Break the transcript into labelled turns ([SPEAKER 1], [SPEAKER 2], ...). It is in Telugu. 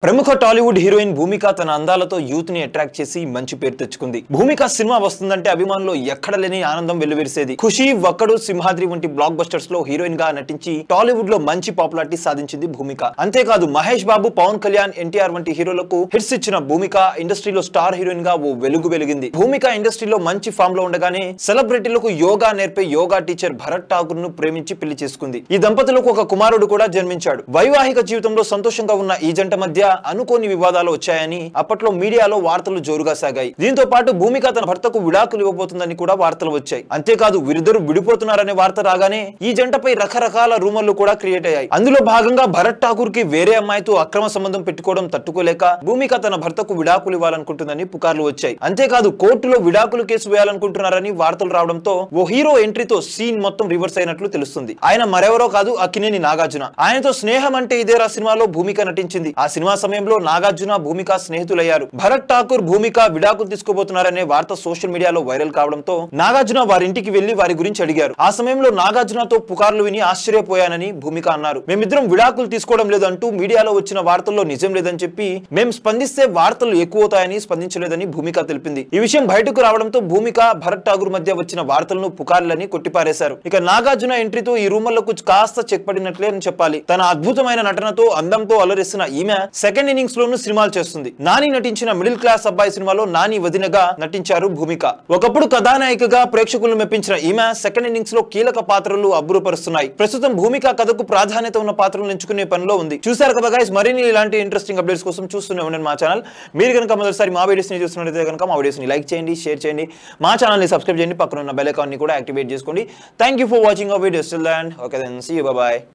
[SPEAKER 1] ప్రముఖ టాలీవుడ్ హీరోయిన్ భూమిక తన అందాలతో యూత్ ని అట్రాక్ట్ చేసి మంచి పేరు తెచ్చుకుంది. భూమిక సినిమా వస్తుందంటే అభిమానులు ఎక్కడ లేని ఆనందం వెల్లువిరిసేది. ఖుషి, వక్కడు, సింహాద్రి వంటి బ్లాక్ బస్టర్స్ లో హీరోయిన్ గా నటించి టాలీవుడ్ లో మంచి పాపులారిటీ సాధించింది భూమిక. అంతేకాదు మహేష్ బాబు, పవన్ కళ్యాణ్, ఎన్టీఆర్ వంటి హీరోలకు హిట్స్ ఇచ్చిన భూమిక ఇండస్ట్రీలో స్టార్ హీరోయిన్ గా ఓ వెలుగు వెలిగింది. భూమిక ఇండస్ట్రీలో మంచి ఫామ్ లో ఉండగానే సెలబ్రిటీలకు యోగా నేర్పే యోగా టీచర్ భరత్ ఠాకూర్ ను ప్రేమించి పెళ్లి చేసుకుంది. ఈ దంపతులకు ఒక కుమారుడు కూడా జన్మించాడు. వైవాహిక జీవితంలో సంతోషంగా ఉన్న ఈ జంట మధ్య అనుకోని వివాదాలు వచ్చాయని అప్పట్లో మీడియాలో వార్తలు జోరుగా సాగాయి. దీంతో పాటు భూమిక తన భర్తకు విడాకులు ఇవ్వబోతుందని కూడా వార్తలు వచ్చాయి. అంతేకాదు వీరిద్దరు విడిపోతున్నారనే వార్త రాగానే ఈ జంటపై రకరకాల రూమర్లు కూడా క్రియేట్ అయ్యాయి. అందులో భాగంగా భరత్ ఠాకూర్ కి వేరే అమ్మాయితో అక్రమ సంబంధం పెట్టుకోవడం తట్టుకోలేక భూమిక తన భర్తకు విడాకులు ఇవ్వాలనుకుంటుందని పుకార్లు వచ్చాయి. అంతేకాదు కోర్టులో విడాకులు కేసు వేయాలనుకుంటున్నారని వార్తలు రావడంతో ఓ హీరో ఎంట్రీతో సీన్ మొత్తం రివర్స్ అయినట్లు తెలుస్తుంది. ఆయన మరెవరో కాదు, అక్కినేని నాగార్జున. ఆయనతో స్నేహం అంటే ఇదేరా సినిమాలో భూమిక నటించింది. ఆ సినిమా సమయంలో నాగార్జున, భూమిక స్నేహితులయ్యారు. భరత్ ఠాకూర్, భూమిక విడాకులు తీసుకోబోతున్నారనే వార్త సోషల్ మీడియాలో వైరల్ కావడంతో నాగార్జున వారింటికి వెళ్లి వారి గురించి అడిగారు. ఆ సమయంలో నాగార్జునతో పుకార్లు విని ఆశ్చర్యపోయానని భూమిక అన్నారు. మేమిద్దరం విడాకులు తీసుకోవడం లేదంటూ మీడియాలో వచ్చిన వార్తల్లో నిజం లేదని చెప్పి మేం స్పందిస్తే వార్తలు ఎక్కువవుతాయని స్పందించలేదని భూమిక తెలిపింది. ఈ విషయం బయటకు రావడంతో భూమిక, భరత్ ఠాకూర్ మధ్య వచ్చిన వార్తలను పుకార్లని కొట్టిపారేశారు. ఇక నాగార్జున ఎంట్రీతో ఈ రూమర్లకు కాస్త చెక్ పడినట్లే అని చెప్పాలి. తన అద్భుతమైన నటనతో, అందంతో అలరిస్తున్న ఈమె సెకండ్ ఇన్నింగ్స్ లోను సినిమాలు చేస్తుంది. నాని నటించిన మిడిల్ క్లాస్ అబ్బాయి సినిమాలో నాని వదినగా నటించారు భూమిక. ఒకప్పుడు కథానాయికగా ప్రేక్షకులను మెప్పించిన ఈమె సెకండ్ ఇన్నింగ్స్ లో కీలక పాత్రలు అబ్బురపరుస్తున్నాయి. ప్రస్తుతం భూమిక కథకు ప్రాధాన్యత ఉన్న పాత్రలు ఎంచుకునే పనిలో ఉంది. చూసారు కదా గైస్, మరిన్ని ఇలాంటి ఇంట్రెస్టింగ్ అప్డేట్స్ కోసం చూస్తూనే ఉండండి మా ఛానల్. మీరు కనుక మొదటిసారి మా వీడియోస్ ని చూస్తున్నట్లయితే కనుక మా వీడియోస్ ని లైక్ చేయండి, షేర్ చేయండి, మా ఛానల్ ని సబ్స్క్రైబ్ చేయండి, పక్కన ఉన్న బెల్ ఐకాన్ ని కూడా యాక్టివేట్ చేసుకోండి. Thank you for watching our videos. Till then okay then see you, bye by.